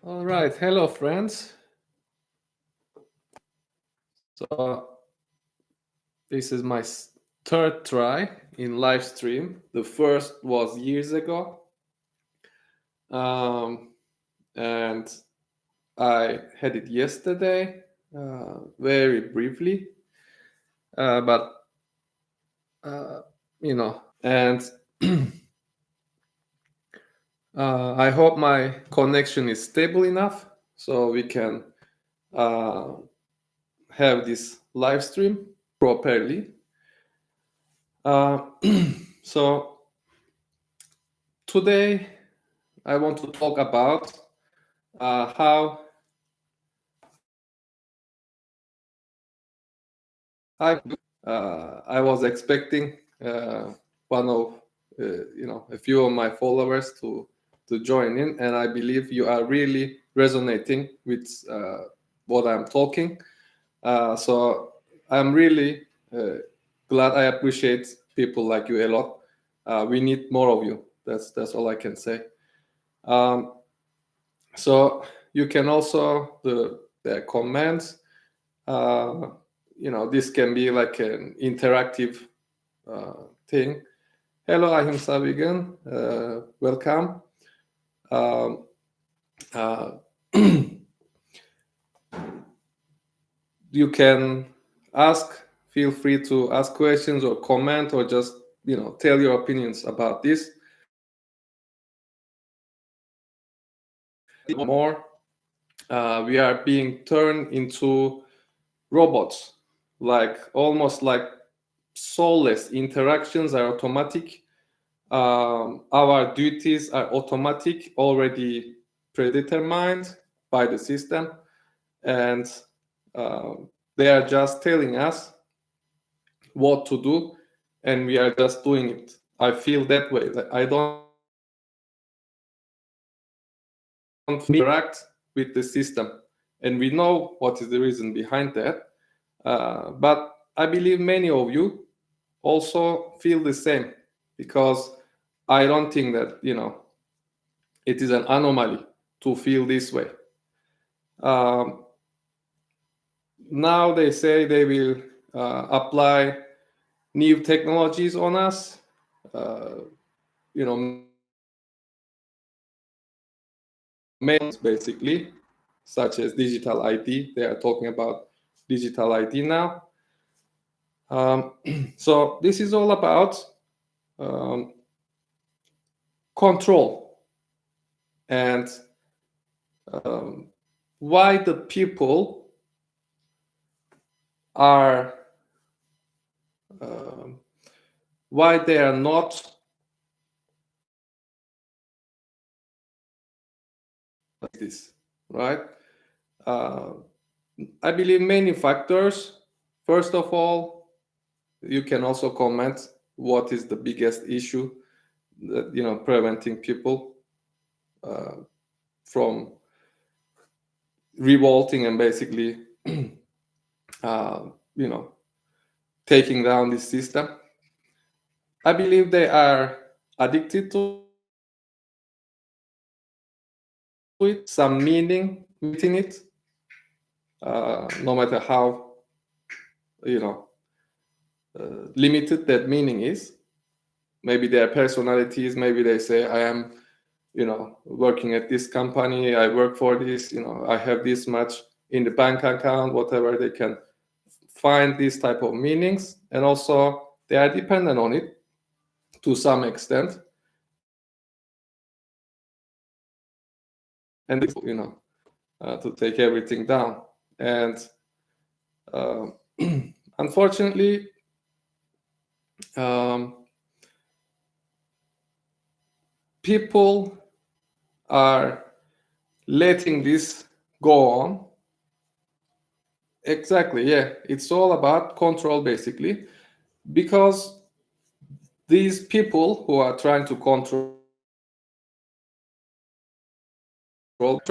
All right, hello friends. So this is my third try in live stream. The first was years ago, um, and I had it yesterday, very briefly, but and I hope my connection is stable enough so we can have this live stream properly. So today I want to talk about how I was expecting one of a few of my followers to join in, and I believe you are really resonating with what I'm talking. So I'm really glad. I appreciate people like you a lot. We need more of you. That's all I can say. So you can also the comments. This can be like an interactive thing. Hello, Ahimsa Vegan. Welcome. Uh, you can feel free to ask questions or comment or just, tell your opinions about this. More, we are being turned into robots, almost like soulless interactions are automatic. Our duties are automatic, already predetermined by the system, and they are just telling us what to do, and we are just doing it. I feel that way. I don't interact with the system, and we know what is the reason behind that. But I believe many of you also feel the same, because I don't think that it is an anomaly to feel this way. Now they say they will apply new technologies on us, basically, such as digital ID. They are talking about digital ID now. So this is all about control, and why the people are why they are not like this, right? I believe many factors. First of all, you can also comment what is the biggest issue that preventing people from revolting and basically taking down this system. I believe they are addicted to it, some meaning within it, no matter how limited that meaning is. Maybe their personalities, maybe they say, I am working at this company, I work for this, I have this much in the bank account, whatever. They can find these type of meanings, and also they are dependent on it to some extent, and to take everything down. And unfortunately, people are letting this go on. Exactly, yeah. It's all about control, basically, because these people who are trying to control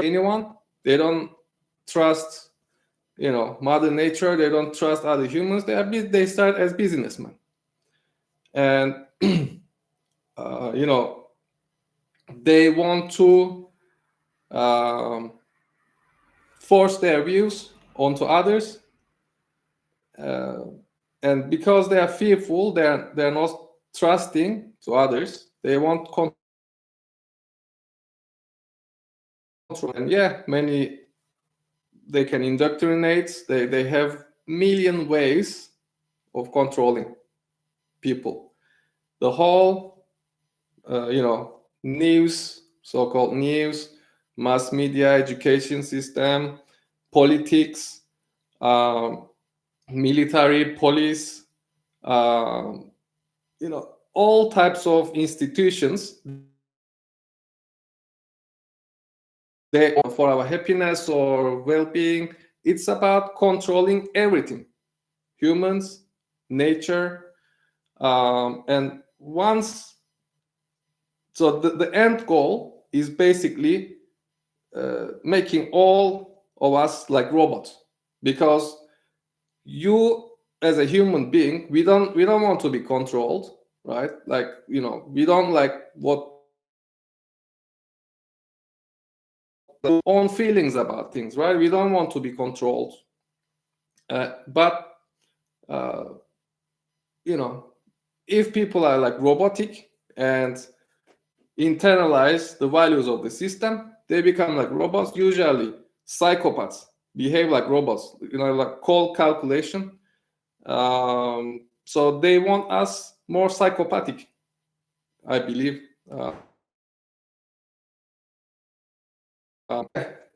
anyone, they don't trust Mother Nature, they don't trust other humans. They start as businessmen, and they want to force their views onto others, and because they are fearful, they're not trusting to others. They want control, and yeah, many, they can indoctrinate. They have million ways of controlling people. The whole, news, so-called news, mass media, education system, politics, um, military, police, um, all types of institutions. They, for our happiness or well-being, it's about controlling everything, humans, nature, and once, so the end goal is basically making all of us like robots, because you, as a human being, we don't want to be controlled, right? Like, we don't like what own feelings about things, right? We don't want to be controlled. But uh, if people are like robotic and internalize the values of the system, they become like robots. Usually psychopaths behave like robots, like cold calculation. So they want us more psychopathic, I believe.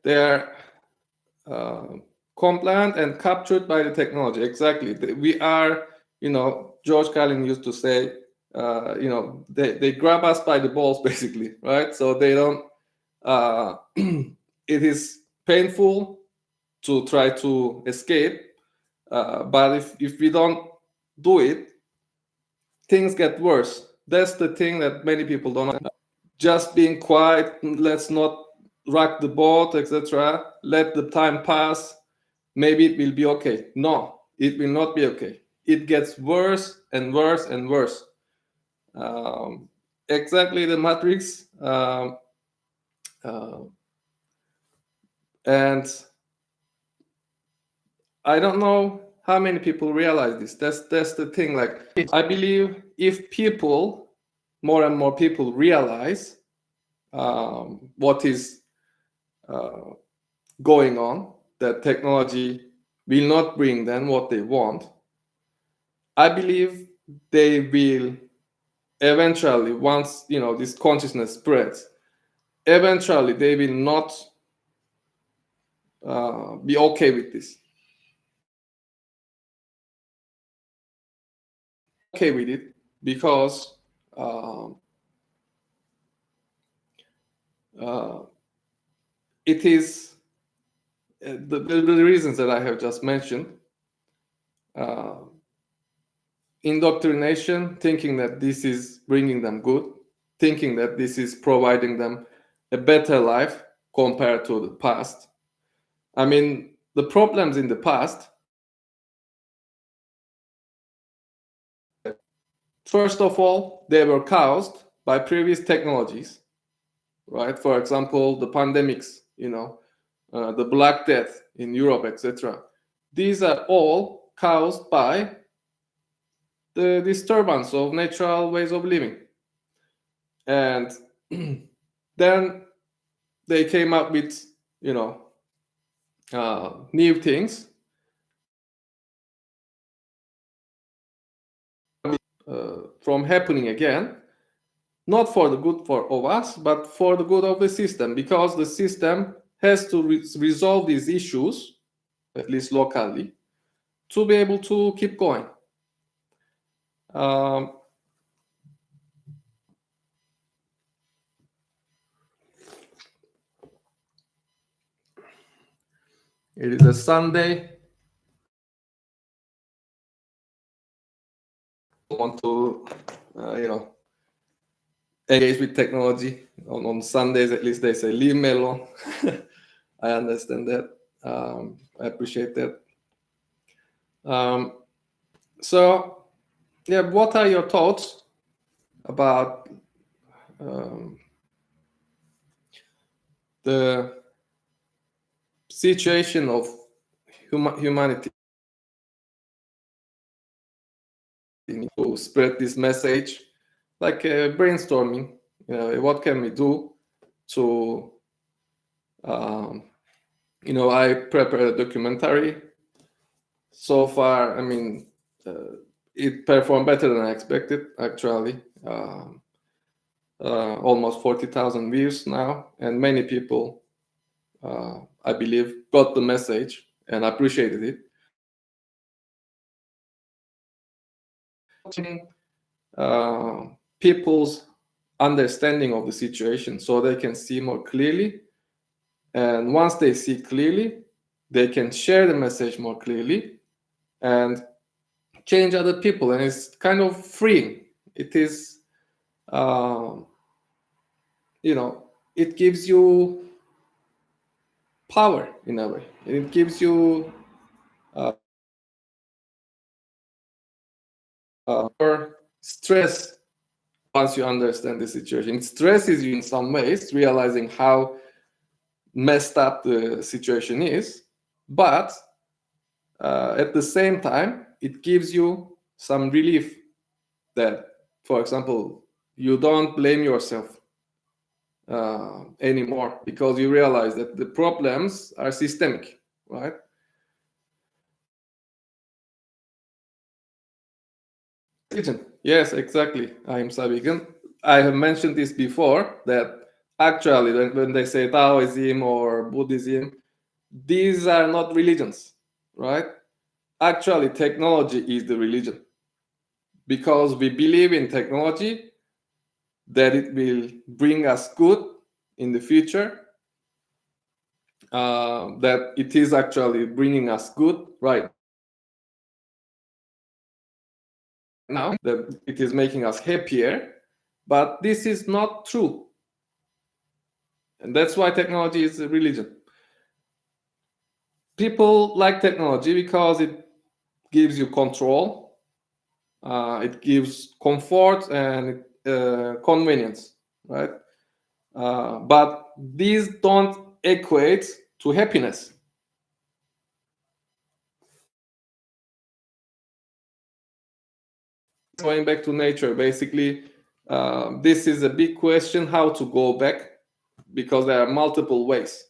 They're uh, compliant and captured by the technology. Exactly. We are, George Carlin used to say, they grab us by the balls, basically, right? So they don't, it is painful to try to escape, but if we don't do it, things get worse. That's the thing that many people don't know. Just being quiet, let's not rock the boat, etc. Let the time pass. Maybe it will be okay. No, it will not be okay. It gets worse and worse and worse. Exactly, the Matrix. Uh, and I don't know how many people realize this. That's the thing. Like, I believe if people, more and more people, realize what is going on, that technology will not bring them what they want, I believe they will eventually, once this consciousness spreads, eventually they will not be okay with this. Okay with it, because it is the reasons that I have just mentioned. Indoctrination, thinking that this is bringing them good, thinking that this is providing them a better life compared to the past. I mean, the problems in the past, first of all, they were caused by previous technologies, right? For example, the pandemics, the Black Death in Europe, etc. These are all caused by the disturbance of natural ways of living. And then they came up with, new things from happening again, not for the good of us, but for the good of the system, because the system has to resolve these issues, at least locally, to be able to keep going. It is a Sunday. I want to, engage with technology. On Sundays, at least, they say, leave me alone. I understand that. I appreciate that. So, yeah, what are your thoughts about the situation of humanity to spread this message, like brainstorming. What can we do to I prepared a documentary. So far, I mean, it performed better than I expected, actually. Almost 40,000 views now, and many people, I believe, got the message and appreciated it. People's understanding of the situation so they can see more clearly. And once they see clearly, they can share the message more clearly and change other people. And it's kind of freeing. It is, it gives you power in a way. It gives you stress once you understand the situation. It stresses you in some ways, realizing how messed up the situation is, but at the same time, it gives you some relief that, for example, you don't blame yourself anymore because you realize that the problems are systemic, right? Yes, exactly. I'm Sabigan. I have mentioned this before that actually, when they say Taoism or Buddhism, these are not religions, right? Actually, technology is the religion because we believe in technology that it will bring us good in the future, that it is actually bringing us good right now, that it is making us happier, but this is not true. And that's why technology is a religion. People like technology because it gives you control, it gives comfort and convenience, right? But these don't equate to happiness. Going back to nature, basically, this is a big question how to go back because there are multiple ways.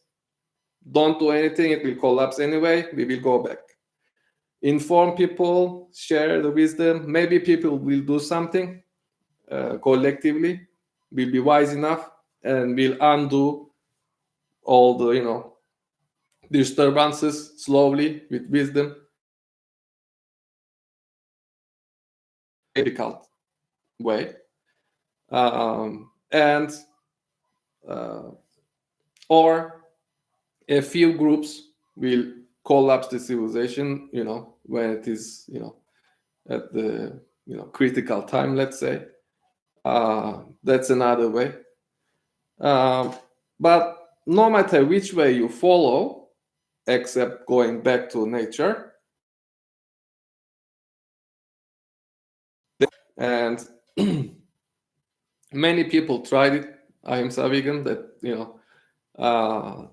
Don't do anything, it will collapse anyway, we will go back. Inform people, share the wisdom. Maybe people will do something collectively, will be wise enough, and will undo all the disturbances slowly with wisdom. Difficult way, and or a few groups will collapse the civilization. When it is at the critical time, let's say. That's another way. But no matter which way you follow, except going back to nature, and many people tried it. I am vegan. That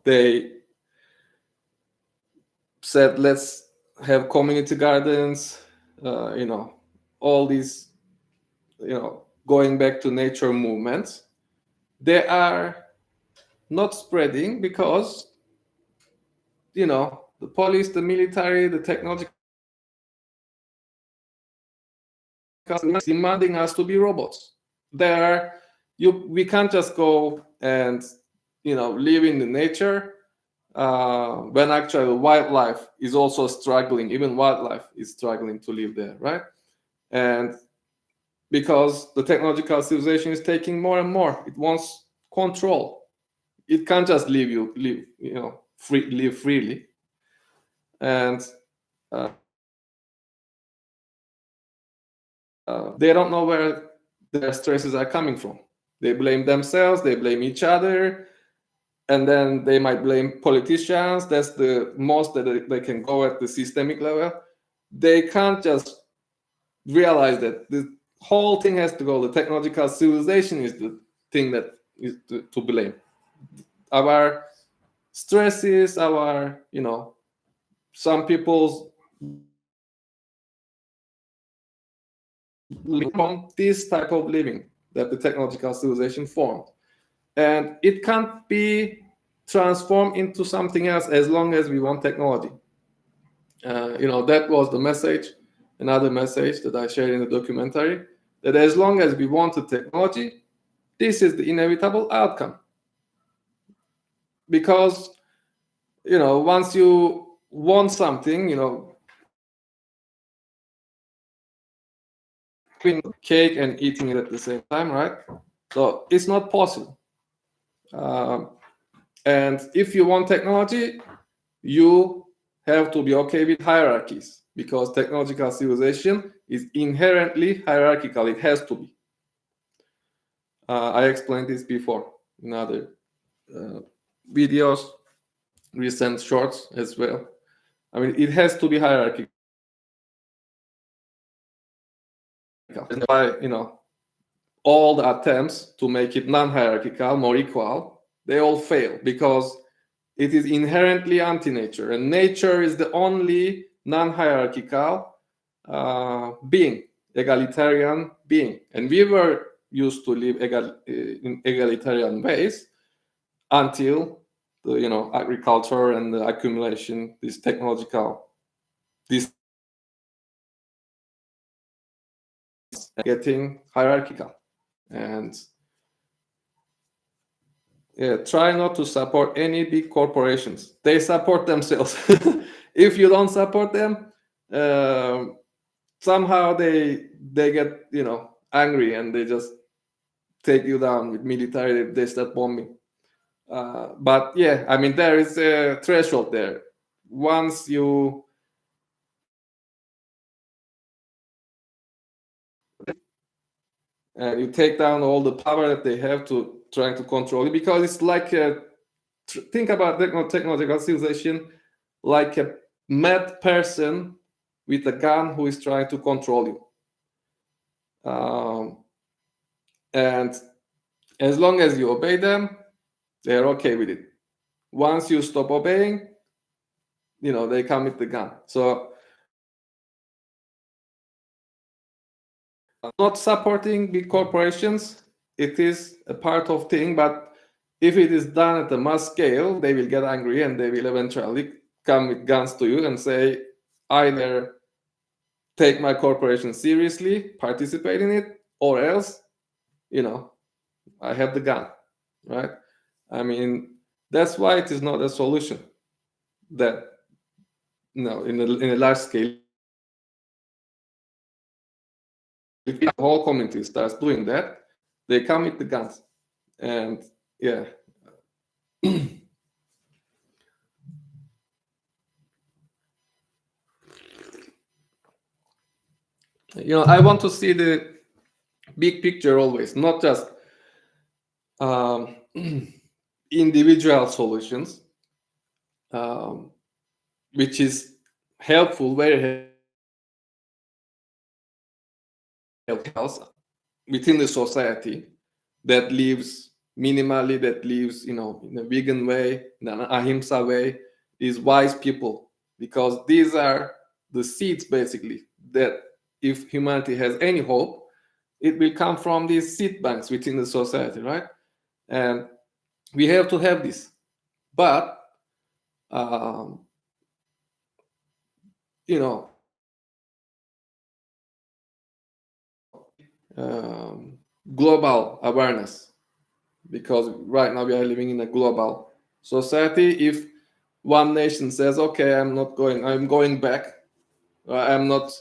they said let's have community gardens. All these going back to nature movements. They are not spreading because the police, the military, the technology demanding us to be robots. We can't just go and live in the nature when actually wildlife is also struggling. Even wildlife is struggling to live there, right? And because the technological civilization is taking more and more, it wants control. It can't just live freely. And they don't know where their stresses are coming from. They blame themselves, they blame each other, and then they might blame politicians. That's the most that they can go at the systemic level. They can't just realize that the whole thing has to go. The technological civilization is the thing that is to blame. Our stresses, our, some people's from this type of living that the technological civilization formed. And it can't be transformed into something else as long as we want technology. That was the message, another message that I shared in the documentary, that as long as we want the technology, this is the inevitable outcome. Because, once you want something, cake and eating it at the same time, right? So it's not possible. And if you want technology, you have to be okay with hierarchies, because technological civilization is inherently hierarchical. It has to be. I explained this before in other videos, recent shorts as well. I mean, it has to be hierarchical. And by, all the attempts to make it non-hierarchical, more equal, they all fail, because it is inherently anti-nature, and nature is the only non-hierarchical being, egalitarian being. And we were used to live in egalitarian ways until the agriculture and the accumulation, this technological, this getting hierarchical. And try not to support any big corporations. They support themselves. If you don't support them, somehow they get angry, and they just take you down with military. They start bombing. But yeah, I mean, there is a threshold there. Once you you take down all the power that they have to trying to control it, because it's like think about technological civilization like a mad person with a gun who is trying to control you. And as long as you obey them, they're okay with it. Once you stop obeying, they come with the gun. So not supporting big corporations, it is a part of thing, but if it is done at a mass scale, they will get angry, and they will eventually come with guns to you and say, either take my corporation seriously, participate in it, or else, I have the gun, right? I mean, that's why it is not a solution that, in a large scale, if the whole community starts doing that, they come with the guns. And yeah. I want to see the big picture always, not just individual solutions, which is helpful, very helpful within the society that lives minimally, that lives, in a vegan way, in an ahimsa way, is wise people, because these are the seeds, basically, that if humanity has any hope, it will come from these seed banks within the society, right? And we have to have this. But global awareness, because right now we are living in a global society. If one nation says, okay, I'm going back, I'm not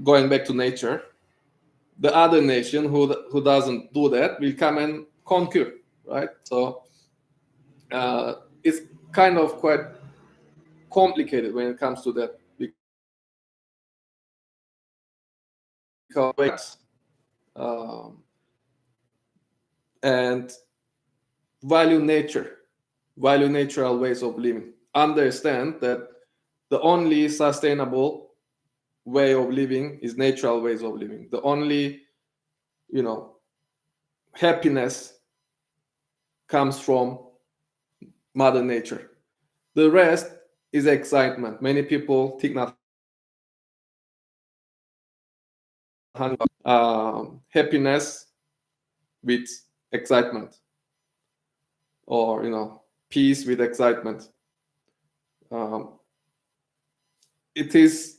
going back to nature, the other nation who doesn't do that will come and conquer, right? So it's kind of quite complicated when it comes to that, because and value natural ways of living. Understand that the only sustainable way of living is natural ways of living. The only, happiness comes from Mother Nature. The rest is excitement. Many people think not happiness with excitement, or peace with excitement. Um, it is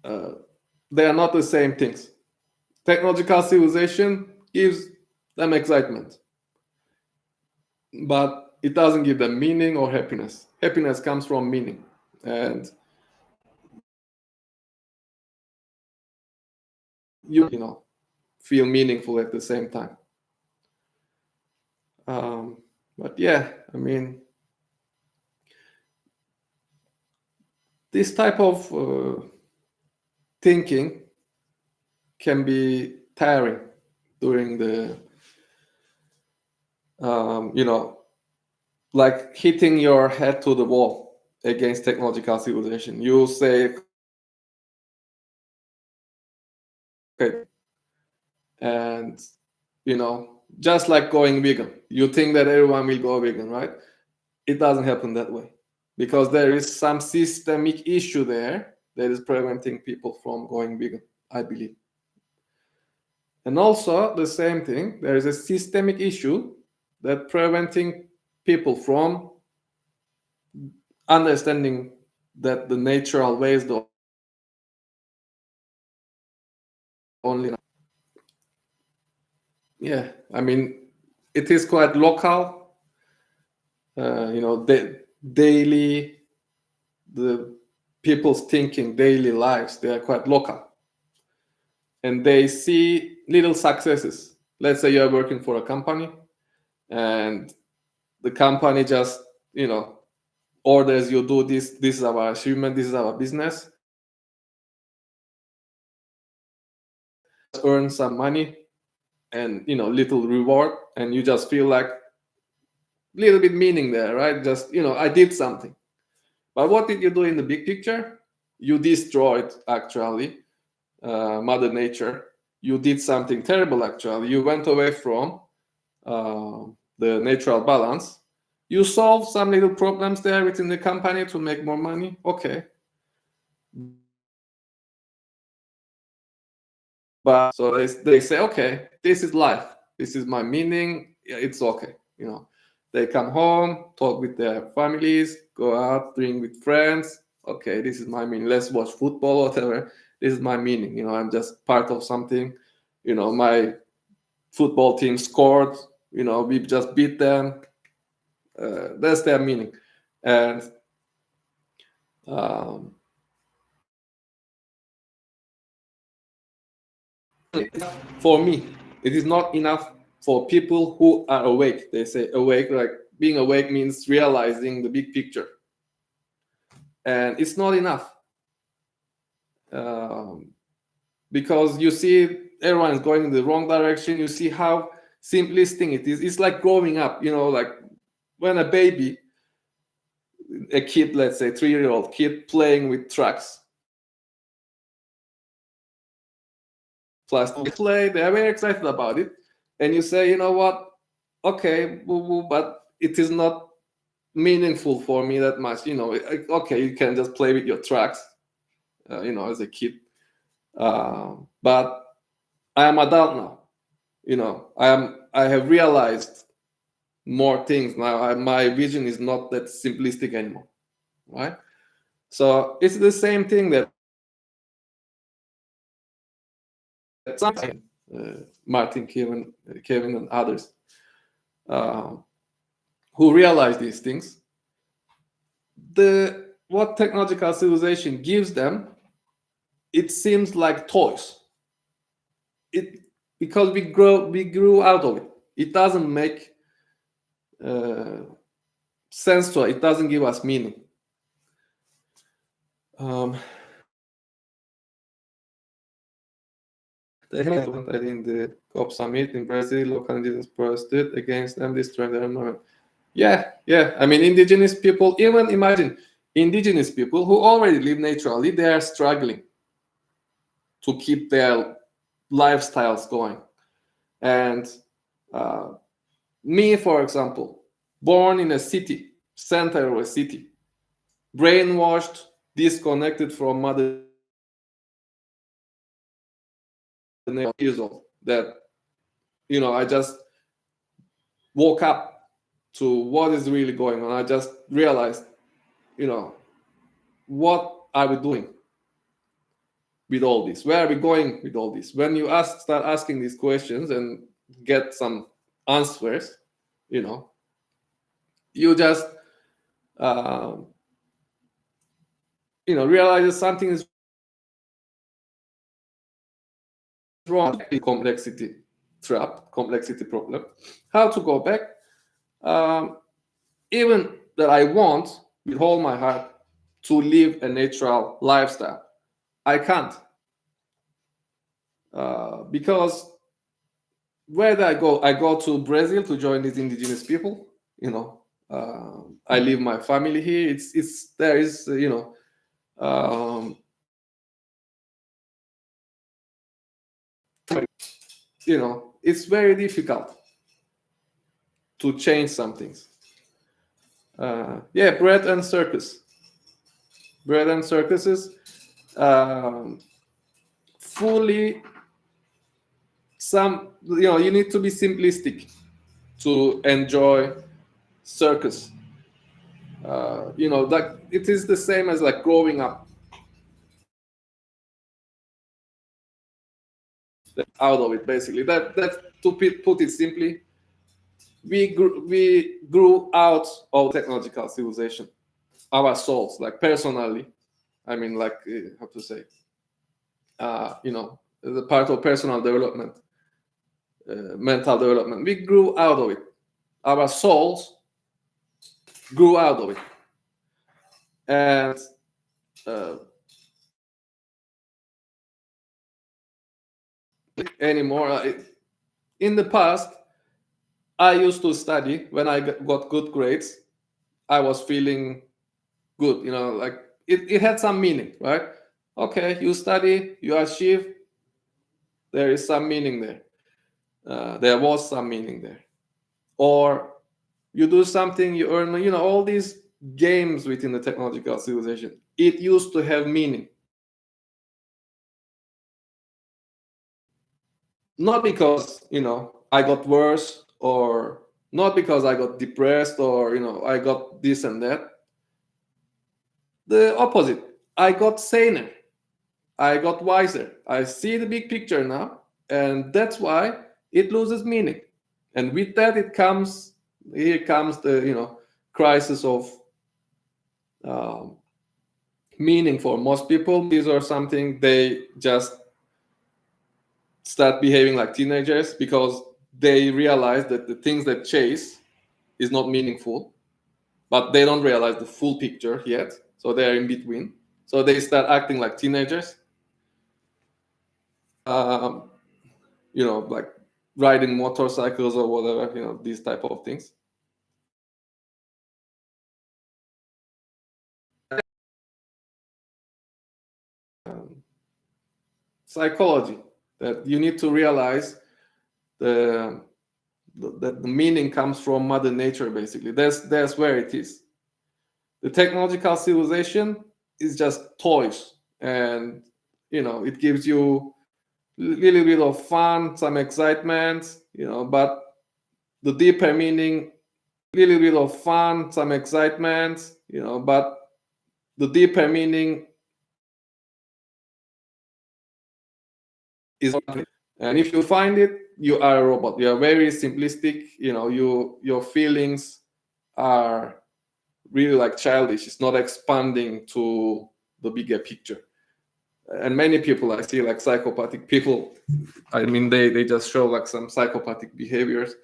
they are not the same things. Technological civilization gives them excitement, but it doesn't give them meaning or happiness. Happiness comes from meaning, and you feel meaningful at the same time. But yeah, I mean, this type of thinking can be tiring during the like hitting your head to the wall against technological civilization. You say, okay, and just like going vegan, you think that everyone will go vegan, right? It doesn't happen that way, because there is some systemic issue there that is preventing people from going vegan, I believe. And also the same thing, there is a systemic issue that preventing people from understanding that the natural way is the only. Yeah, I mean, it is quite local. Daily, the people's thinking, daily lives, they are quite local, and they see little successes. Let's say you are working for a company, and the company just orders you do this. This is our achievement. This is our business. Earn some money and little reward, and you just feel like little bit meaning there, right? Just I did something. But what did you do in the big picture? You destroyed, actually, Mother Nature. You did something terrible, actually. You went away from the natural balance. You solved some little problems there within the company to make more money. Okay. But so they say, okay, this is life. This is my meaning. Yeah, it's okay. They come home, talk with their families, go out, drink with friends. Okay, this is my meaning. Let's watch football, whatever. This is my meaning. I'm just part of something. My football team scored. We just beat them. That's their meaning. And um, for me, it is not enough for people who are awake. They say awake, like being awake means realizing the big picture. And it's not enough. Um, because you see everyone is going in the wrong direction. You see how simplistic it is. It's like growing up, like when a baby, a kid, let's say 3-year-old kid, playing with trucks, plastic play, they're very excited about it. And you say, you know what, okay, but it is not meaningful for me that much. Okay, you can just play with your trucks, as a kid. But I am adult now. I have realized more things now. My vision is not that simplistic anymore, right? So it's the same thing that Martin, Kevin, and others uh, who realize these things. What technological civilization gives them, it seems like toys. Because we grew out of it. It doesn't make sense to us. It doesn't give us meaning. They happened in the COP summit in Brazil. Local indigenous protested against them destroying their environment. Yeah. I mean, indigenous people, even imagine indigenous people who already live naturally, they are struggling to keep their lifestyles going. And me, for example, born in a city, center of a city, brainwashed, disconnected from mother years old, that I just woke up to what is really going on. I just realized, what are we doing with all this? Where are we going with all this? When you start asking these questions and get some answers, you just realize that something is wrong. Complexity trap, complexity problem. How to go back? Even that I want with all my heart to live a natural lifestyle, I can't, because where do I go? I go to Brazil to join these indigenous people. I leave my family here. It's there is um, it's very difficult to change some things. Yeah, bread and circuses, fully you need to be simplistic to enjoy circus. That it is the same as like growing up out of it, basically. That to put it simply, we grew out of technological civilization, our souls, like personally. I mean, like, how to say, the part of personal development, mental development. We grew out of it. Our souls grew out of it, and uh, anymore. In the past, I used to study. When I got good grades, I was feeling good. Like it had some meaning, right? Okay, you study, you achieve. There is some meaning there. There was some meaning there. Or you do something, you earn. All these games within the technological civilization. It used to have meaning. Not because I got worse, or not because I got depressed, or I got this and that. The opposite. I got saner. I got wiser. I see the big picture now, and that's why it loses meaning. And with that, here comes the crisis of um, meaning for most people. These are something they just start behaving like teenagers because they realize that the things that chase is not meaningful, but they don't realize the full picture yet. So they're in between. So they start acting like teenagers. Like riding motorcycles or whatever, these type of things. Psychology, that you need to realize that the meaning comes from Mother Nature, basically. That's where it is. The technological civilization is just toys, and it gives you a little bit of fun, some excitement, but the deeper meaning, little bit of fun, some excitement, but the deeper meaning is, and if you find it, you are a robot. You are very simplistic. Your feelings are really like childish. It's not expanding to the bigger picture. And many people I see, like psychopathic people, I mean, they just show like some psychopathic behaviors.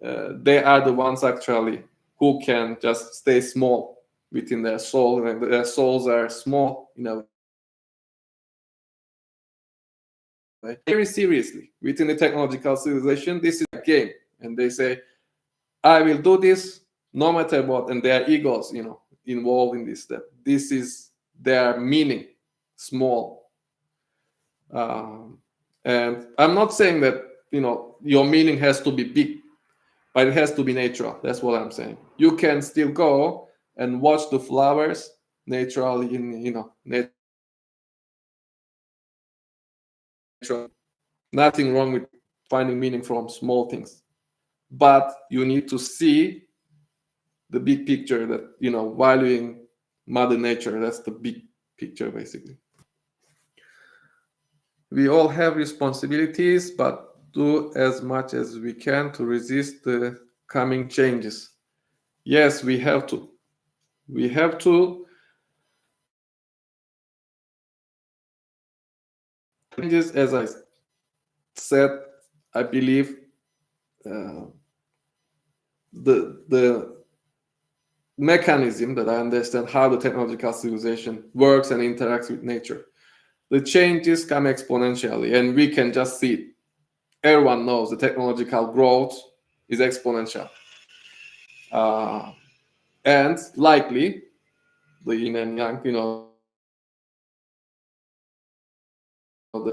They are the ones actually who can just stay small within their soul, and their souls are small, very seriously within the technological civilization. This is a game, and they say, I will do this no matter what, and their egos involved in this, that this is their meaning, small. And I'm not saying that your meaning has to be big, but it has to be natural. That's what I'm saying. You can still go and watch the flowers naturally in, natural. Nothing wrong with finding meaning from small things, but you need to see the big picture, that, valuing Mother Nature. That's the big picture, basically. We all have responsibilities, but do as much as we can to resist the coming changes. Yes, we have to. We have to. Changes, as I said, I believe the mechanism that I understand how the technological civilization works and interacts with nature. The changes come exponentially, and we can just see it. Everyone knows the technological growth is exponential. And likely, the yin and yang,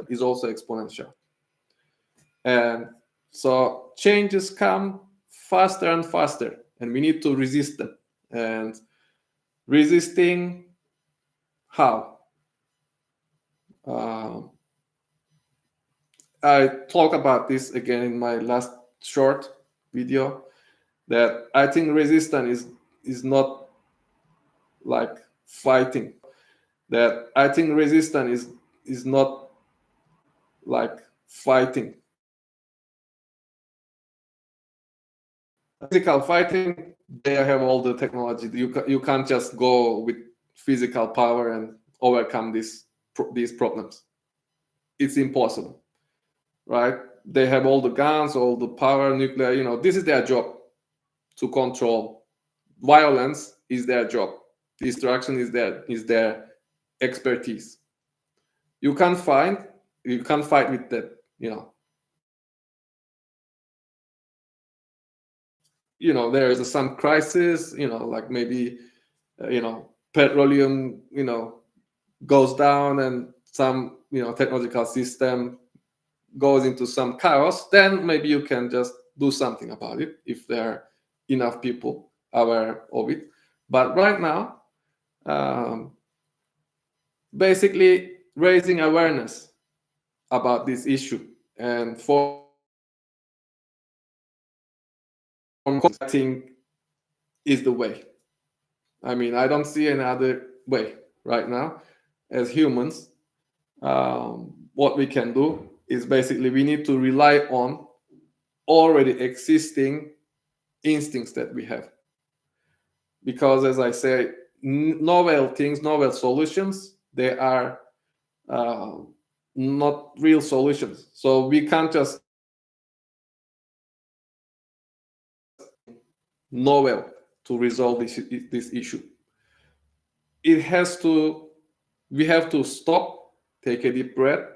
is also exponential. And so changes come faster and faster, and we need to resist them. And resisting how? I talk about this again in my last short video, that I think resistance is not like fighting. That I think resistance is not like fighting. Physical fighting, they have all the technology. You can't just go with physical power and overcome these problems. It's impossible, right? They have all the guns, all the power, nuclear. This is their job, to control. Violence is their job. Destruction is their expertise. You can't fight with that. There is some crisis. Like maybe petroleum goes down, and some technological system goes into some chaos. Then maybe you can just do something about it if there are enough people aware of it. But right now, basically raising awareness about this issue and I think is the way. I mean, I don't see any other way right now. As humans, what we can do is basically we need to rely on already existing instincts that we have. Because, as I say, novel things, novel solutions, they are not real solutions. So we can't just novel to resolve this issue. We have to stop, take a deep breath,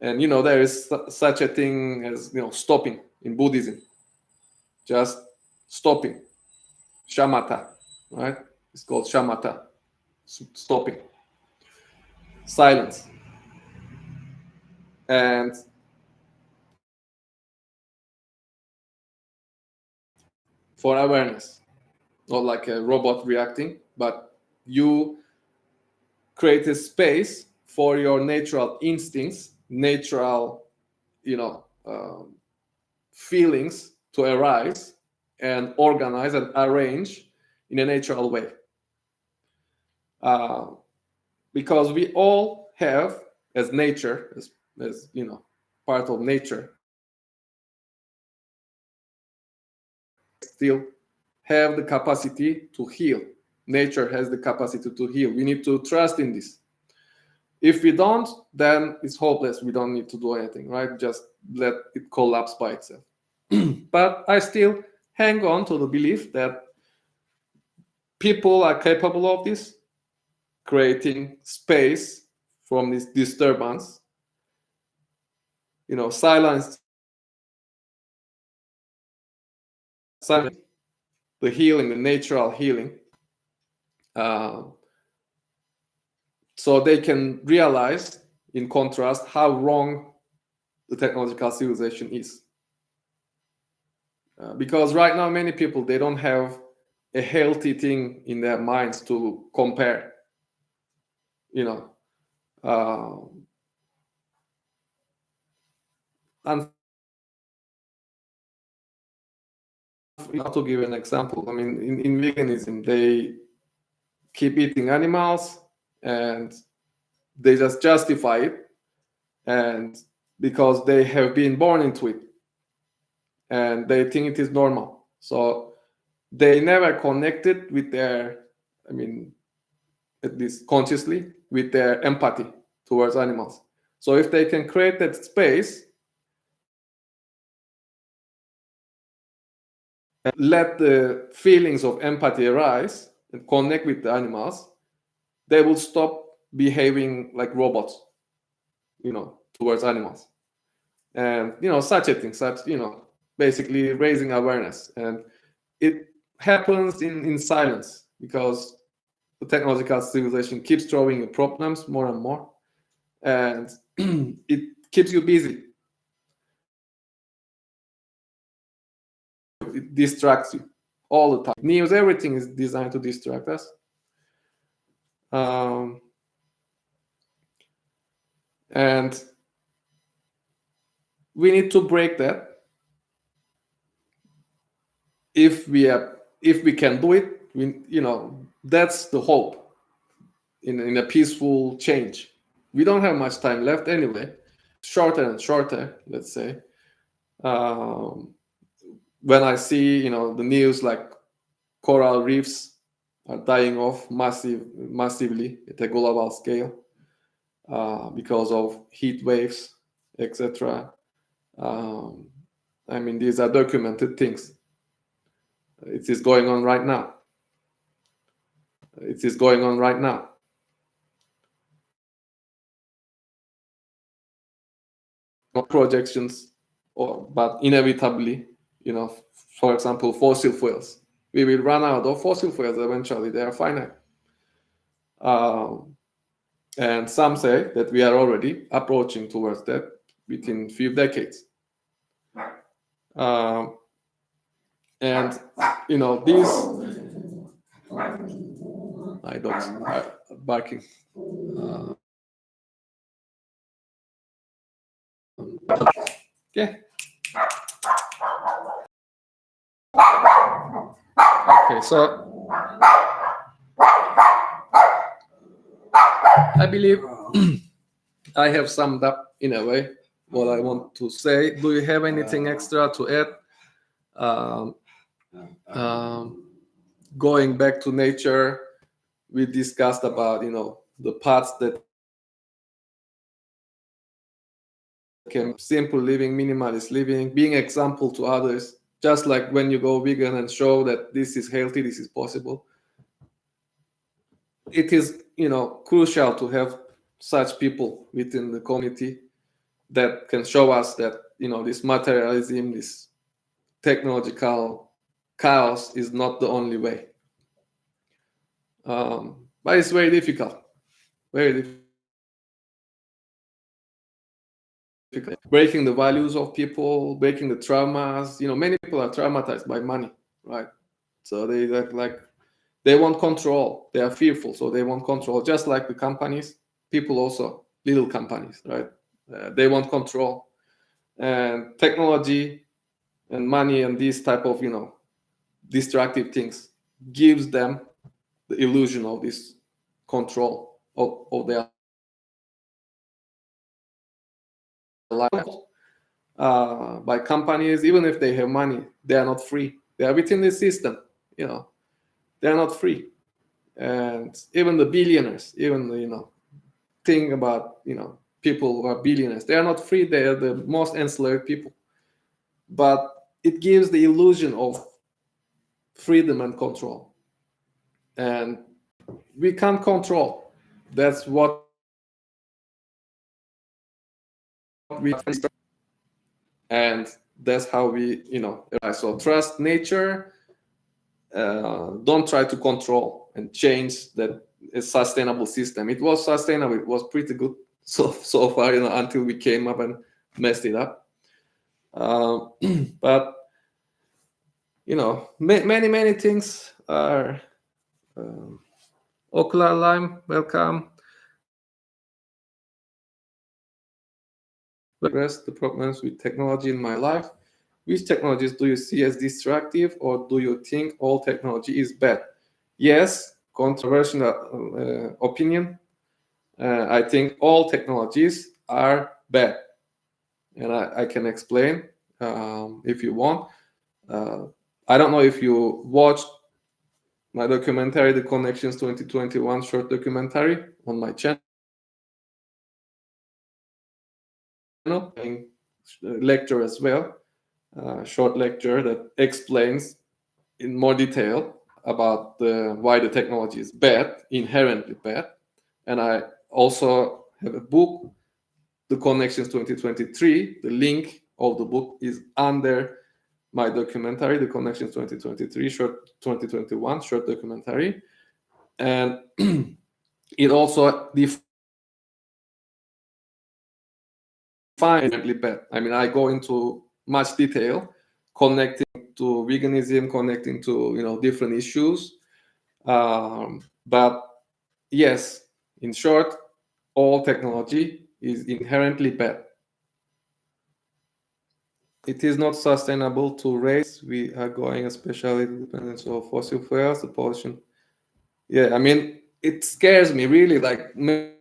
and there is such a thing as stopping in Buddhism. Just stopping, shamatha, right? It's called shamatha, stopping, silence, and for awareness, not like a robot reacting, but you create a space for your natural instincts, natural, feelings to arise and organize and arrange in a natural way. Because we all have, as nature, as part of nature, still have the capacity to heal. Nature has the capacity to heal. We need to trust in this. If we don't, then it's hopeless. We don't need to do anything, right? Just let it collapse by itself. But I still hang on to the belief that people are capable of this, creating space from this disturbance. Silence, the healing, the natural healing, so they can realize, in contrast, how wrong the technological civilization is. because right now many people, they don't have a healthy thing in their minds to compare, you know. And to give an example, I mean, in veganism, they keep eating animals and they just justify it, and because they have been born into it and they think it is normal. So they never connected with their, I mean, at least consciously, with their empathy towards animals. So if they can create that space, let the feelings of empathy arise and connect with the animals, they will stop behaving like robots, towards animals. And such a thing, basically raising awareness. And it happens in silence, because the technological civilization keeps throwing you problems more and more, and it keeps you busy. It distracts you all the time. News, everything is designed to distract us. And we need to break that. If we can do it, that's the hope in a peaceful change. We don't have much time left anyway, shorter and shorter, let's say. When I see the news, like coral reefs are dying off massively at a global scale, because of heat waves, etc. I mean, these are documented things. It is going on right now. It is going on right now. Not projections, but inevitably, for example, fossil fuels. We will run out of fossil fuels eventually. They are finite. And some say that we are already approaching towards that within few decades. And these my dogs are barking. Yeah. Okay, so I believe I have summed up in a way what I want to say. Do you have anything extra to add? Going back to nature, we discussed about the paths that can simple living, minimalist living, being example to others. Just like when you go vegan and show that this is healthy, this is possible. It is crucial to have such people within the community that can show us that this materialism, this technological chaos is not the only way. But it's very difficult. Very difficult. Breaking the values of people, breaking the traumas. Many people are traumatized by money, right? So they want control. They are fearful, so they want control. Just like the companies, people also, little companies, right? They want control. And technology and money and these type of destructive things gives them the illusion of this control of their life. By companies, even if they have money, they are not free. They are within the system. They are not free. And even the billionaires, even the thing about people who are billionaires, they are not free. They are the most enslaved people. But it gives the illusion of freedom and control, and we can't control. That's what we, and that's how we so trust nature. Don't try to control and change that a sustainable system. It was sustainable, it was pretty good so far, until we came up and messed it up. But many things are. Ocular Lime, welcome. Address the problems with technology in my life. Which technologies do you see as destructive, or do you think all technology is bad? Yes, controversial opinion. I think all technologies are bad, and I can explain if you want. I don't know if you watched my documentary, The Connections 2021 short documentary on my channel. Lecture as well, short lecture that explains in more detail about why the technology is bad, inherently bad. And I also have a book, The Connections 2023. The link of the book is under my documentary, The Connections 2021 short documentary. And it also defines bad. I mean, I go into much detail, connecting to veganism, connecting to different issues. But yes, in short, all technology is inherently bad. It is not sustainable to raise. We are going, especially the dependence of fossil fuels, the pollution. Yeah, I mean, it scares me really. Like many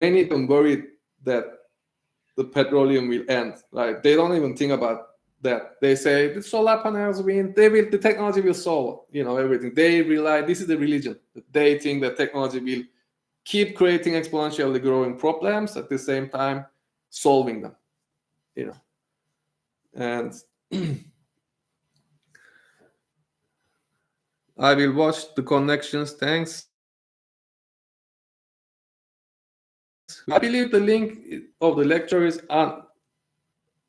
people worried that the petroleum will end. Right? They don't even think about that. They say the solar panels win. The technology will solve everything. They rely. This is the religion. They think that technology will keep creating exponentially growing problems at the same time solving them. And I will watch the connections. Thanks. I believe the link of the lecture is on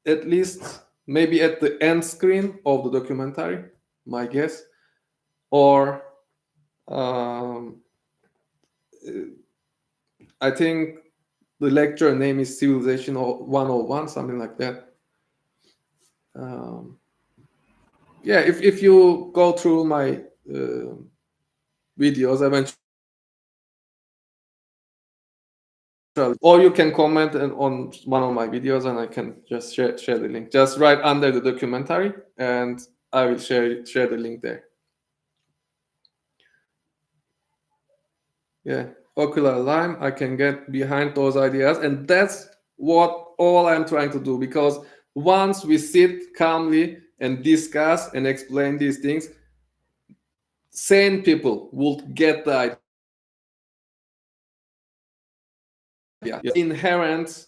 at least maybe at the end screen of the documentary, my guess, or I think the lecture name is Civilization 101, something like that. Yeah, if you go through my videos eventually, or you can comment on one of my videos and I can just share the link. Just right under the documentary, and I will share the link there. Yeah, Ocular Lime, I can get behind those ideas, and that's what all I'm trying to do, because once we sit calmly and discuss and explain these things, sane people will get the idea. Inherent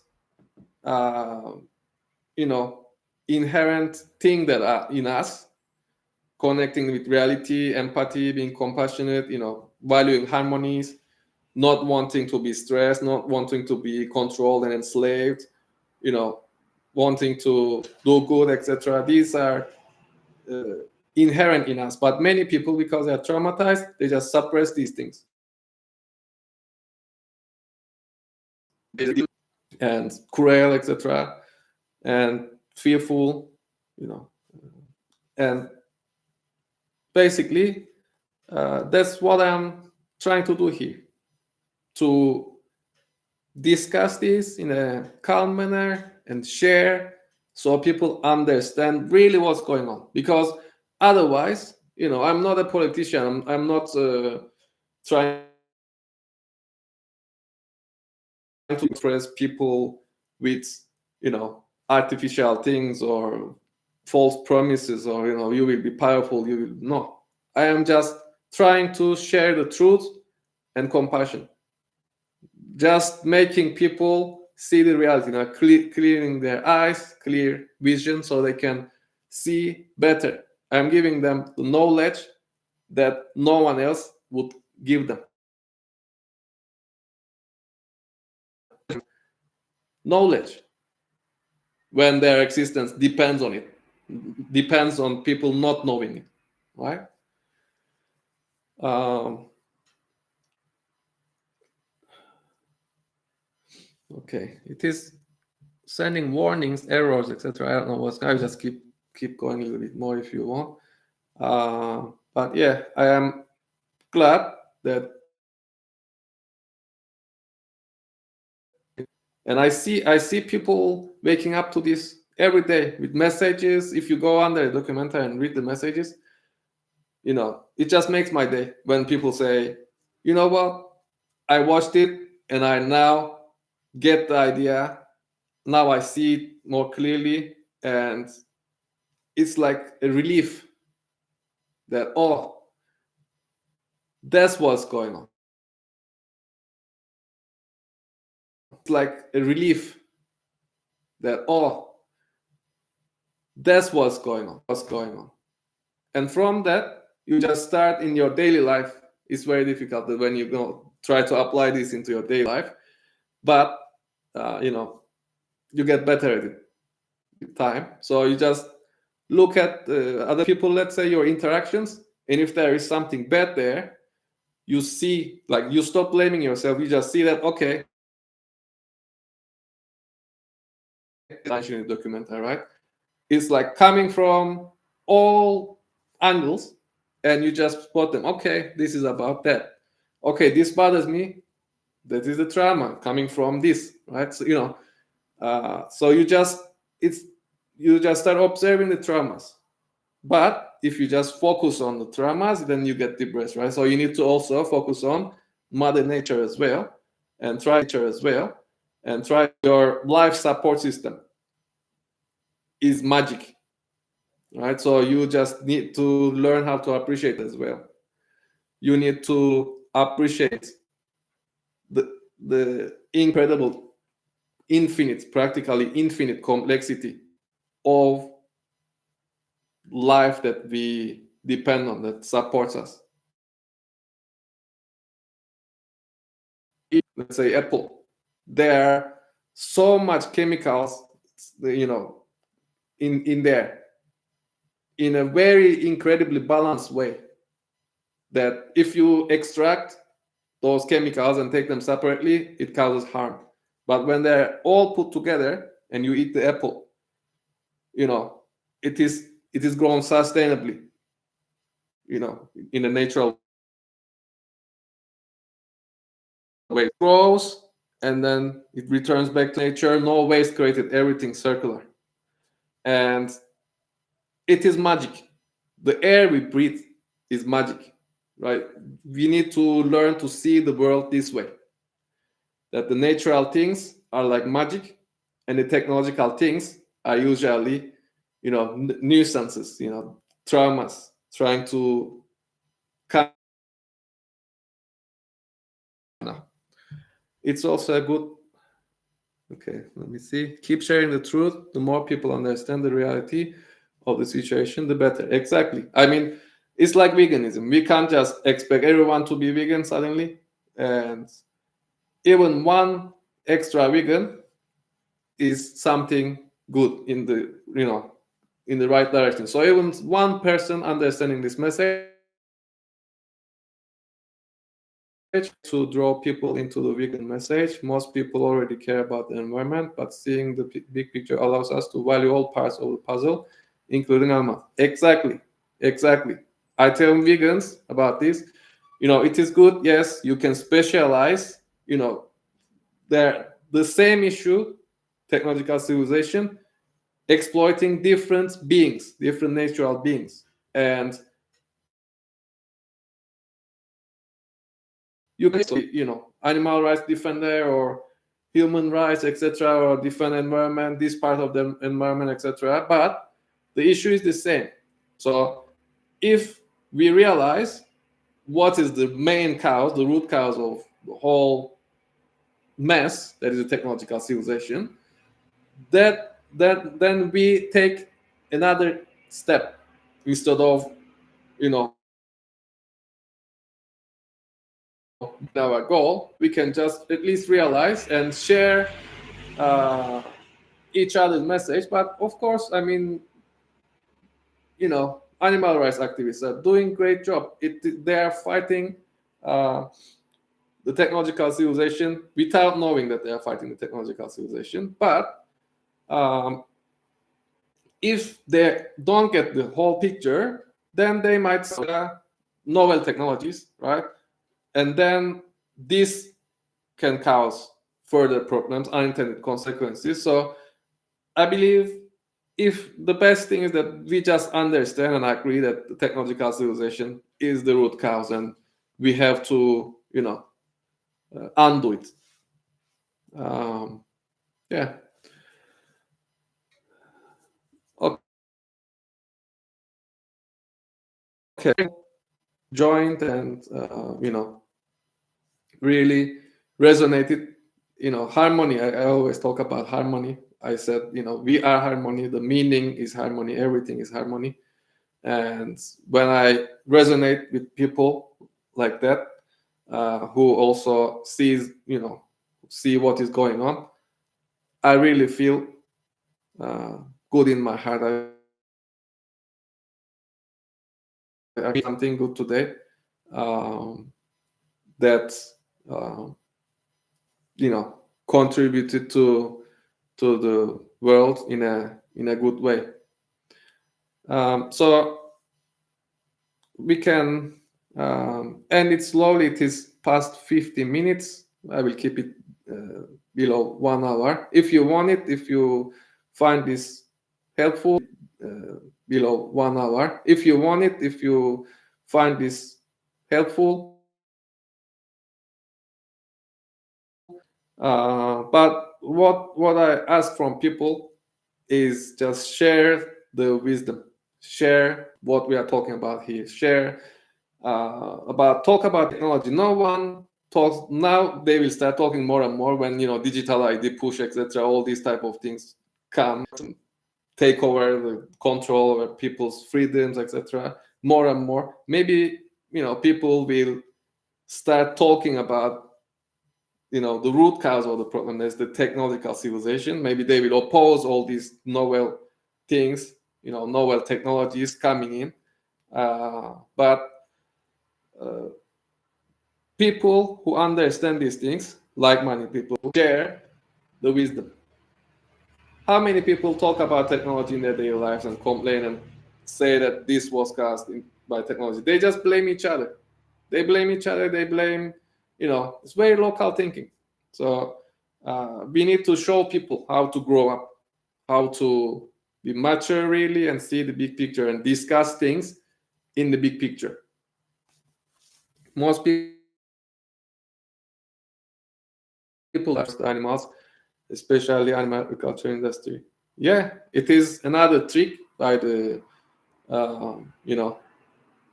inherent thing that are in us, connecting with reality, empathy, being compassionate, valuing harmonies, not wanting to be stressed, not wanting to be controlled and enslaved, wanting to do good, etc. These are inherent in us, but many people, because they are traumatized, they just suppress these things and cruel, etc., and fearful, and basically that's what I'm trying to do here, to discuss this in a calm manner and share, so people understand really what's going on. Because otherwise, I'm not a politician. I'm not trying to express people with artificial things or false promises, or you will be powerful, you will not. I am just trying to share the truth and compassion, just making people see the reality, clearing their eyes, clear vision, so they can see better. I'm giving them the knowledge that no one else would give them. Knowledge, when their existence depends on it, depends on people not knowing it, right? Okay, it is sending warnings, errors, etc. I don't know what's. I just keep keep going a little bit more if you want. But yeah, I am glad that, and I see people waking up to this every day with messages. If you go under a documentary and read the messages, it just makes my day when people say, you know what, I watched it and I now get the idea. Now I see it more clearly, and it's like a relief that, oh, that's what's going on. It's like a relief that, oh, that's what's going on. What's going on. And from that, you just start in your daily life. It's very difficult that when you go try to apply this into your daily life, but you get better at it with time. So you just look at other people, let's say your interactions, and if there is something bad there, you see, like, you stop blaming yourself. You just see that, okay, documentary, right? It's like coming from all angles, and you just spot them. Okay, this is about that. Okay, this bothers me. That is the trauma coming from this, right? So so you just start observing the traumas. But if you just focus on the traumas, then you get depressed, right? So you need to also focus on Mother Nature as well, and try your life support system is magic, right? So you just need to learn how to appreciate as well. You need to appreciate the incredible, practically infinite complexity of life that we depend on, that supports us. Let's say Apple, there are so much chemicals, in there, in a very incredibly balanced way, that if you extract those chemicals and take them separately, it causes harm. But when they're all put together and you eat the apple, it is grown sustainably, in a natural way. It grows and then it returns back to nature. No waste created, everything circular. And it is magic. The air we breathe is magic, right? We need to learn to see the world this way, that the natural things are like magic, and the technological things are usually, nuisances, traumas, trying to kind of. It's also a good. Okay, let me see. Keep sharing the truth. The more people understand the reality of the situation, the better. Exactly. I mean, it's like veganism. We can't just expect everyone to be vegan suddenly, and even one extra vegan is something good in the right direction. So even one person understanding this message to draw people into the vegan message. Most people already care about the environment, but seeing the big picture allows us to value all parts of the puzzle, including animals. Exactly. I tell vegans about this. It is good. Yes, you can specialize. They're the same issue, technological civilization, exploiting different beings, different natural beings, and you can, animal rights defender or human rights, etc., or defend environment, this part of the environment, etc. But the issue is the same. So if we realize what is the main cause, the root cause of the whole mess that is a technological civilization, that then we take another step instead of our goal. We can just at least realize and share uh, each other's message. But of course, I mean, animal rights activists are doing great job. They are fighting uh, the technological civilization without knowing that they are fighting the technological civilization. But if they don't get the whole picture, then they might novel technologies, right? And then this can cause further problems, unintended consequences. So I believe if the best thing is that we just understand and agree that the technological civilization is the root cause, and we have to, undo it. Yeah. Okay. Joined and really resonated. Harmony. I always talk about harmony. I said, we are harmony. The meaning is harmony. Everything is harmony. And when I resonate with people like that, who also see what is going on, I really feel good in my heart. I feel something good today, that uh, contributed to the world in a good way. So we can end it slowly. It is past 50 minutes. I will keep it below 1 hour. If you want it, if you find this helpful, below 1 hour. If you want it, if you find this helpful, but what I ask from people is just share the wisdom, share what we are talking about here, share talk about technology. No one talks now. They will start talking more and more when digital ID push, etc. All these type of things come and take over the control over people's freedoms, etc. More and more, maybe people will start talking about the root cause of the problem is the technological civilization. Maybe they will oppose all these novel things, novel technologies coming in, but people who understand these things, like-minded people, share the wisdom. How many people talk about technology in their daily lives and complain and say that this was caused by technology? They just blame each other. They blame each other. They blame, it's very local thinking. So we need to show people how to grow up, how to be mature really and see the big picture and discuss things in the big picture. Most people are animals, especially animal agriculture industry. Yeah, it is another trick by the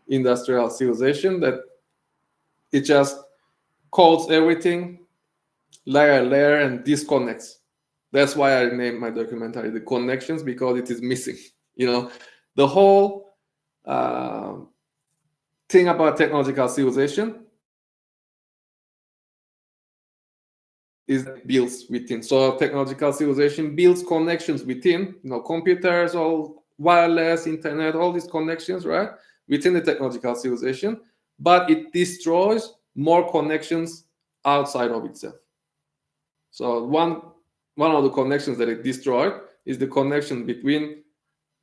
industrial civilization, that it just codes everything layer and disconnects. That's why I named my documentary The Connections, because it is missing. The whole thing about technological civilization is builds within. So technological civilization builds connections within, computers, all wireless, internet, all these connections, right, within the technological civilization, but it destroys more connections outside of itself. So one of the connections that it destroyed is the connection between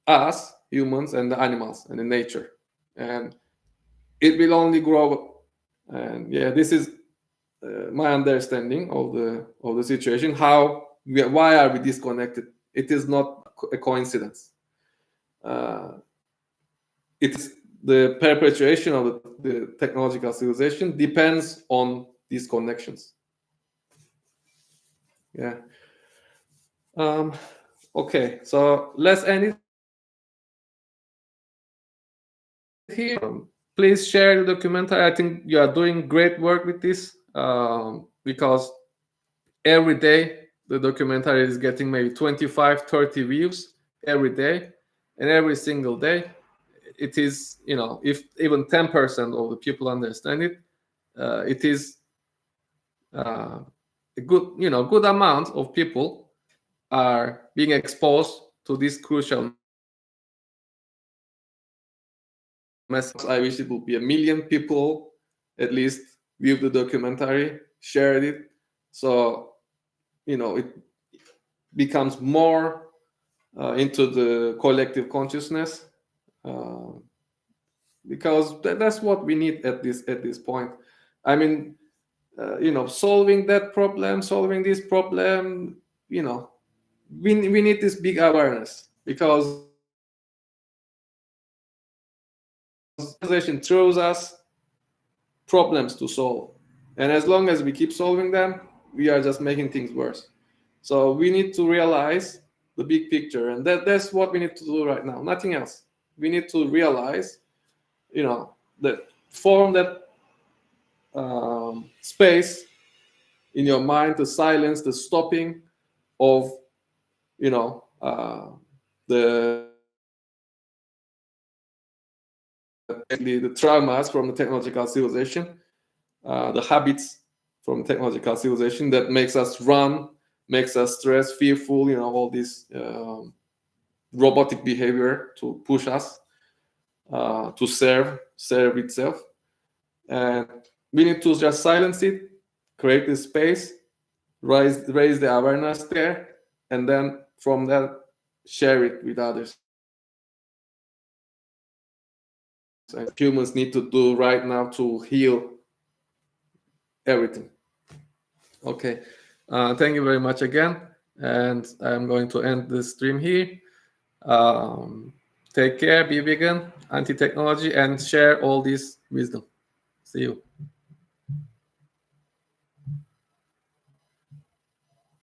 us humans and the animals and the nature, and it will only grow. And yeah, this is my understanding of the situation. Why are we disconnected? It is not a coincidence. It is the perpetuation of the technological civilization depends on these connections. Yeah. Okay, so let's end it here. Please share the documentary. I think you are doing great work with this, because every day the documentary is getting maybe 25, 30 views every day, and every single day it is, if even 10% of the people understand it, it is a good amount of people are being exposed to this crucial message. I wish it would be 1 million people at least view the documentary, shared it, so it becomes more into the collective consciousness, because that's what we need at this point. I mean, solving that problem, solving this problem, we need this big awareness, because civilization throws us problems to solve, and as long as we keep solving them, we are just making things worse. So we need to realize the big picture, and that's what we need to do right now, nothing else. We need to realize, that form that space in your mind to silence the stopping of the the traumas from the technological civilization, the habits from technological civilization that makes us run, makes us stress, fearful, all this robotic behavior to push us to serve itself. And we need to just silence it, create this space, raise the awareness there, and then from that share it with others. And humans need to do right now to heal everything. Okay, thank you very much again, and I'm going to end the stream here. Take care, be vegan, anti-technology, and share all this wisdom. See you.